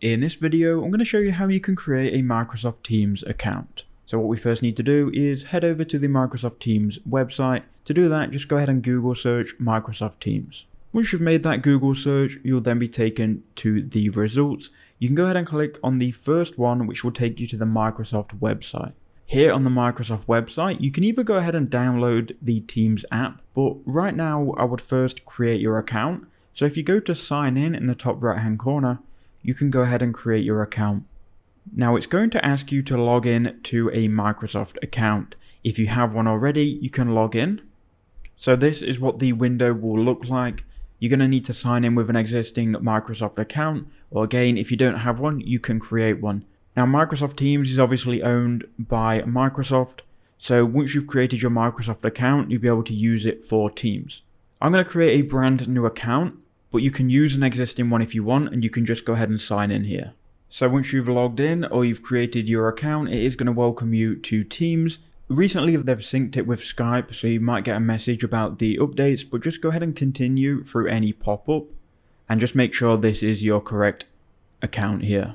In this video, I'm going to show you how you can create a Microsoft Teams account. So what we first need to do is head over to the Microsoft Teams website. To do that, just go ahead and Google search Microsoft Teams. Once you've made that Google search, you'll then be taken to the results. You can go ahead and click on the first one, which will take you to the Microsoft website. Here on the Microsoft website, you can either go ahead and download the Teams app, but right now I would first create your account. So if you go to sign in the top right hand corner, you can go ahead and create your account. Now it's going to ask you to log in to a Microsoft account. If you have one already, you can log in. So this is what the window will look like. You're going to need to sign in with an existing Microsoft account, or again, if you don't have one, you can create one. Now Microsoft Teams is obviously owned by Microsoft, so once you've created your Microsoft account, you'll be able to use it for Teams. I'm going to create a brand new account, but you can use an existing one if you want, and you can just go ahead and sign in here. So once you've logged in or you've created your account, it is going to welcome you to Teams. Recently they've synced it with Skype, so you might get a message about the updates, but just go ahead and continue through any pop-up and just make sure this is your correct account here.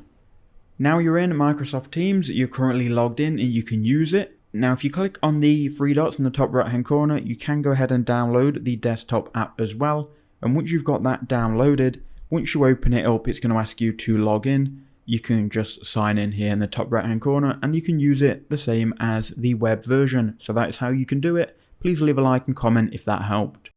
Now you're in Microsoft Teams, you're currently logged in and you can use it. Now if you click on the three dots in the top right hand corner, you can go ahead and download the desktop app as well. And once you've got that downloaded, once you open it up, it's going to ask you to log in. You can just sign in here in the top right hand corner and you can use it the same as the web version. So that's how you can do it. Please leave a like and comment if that helped.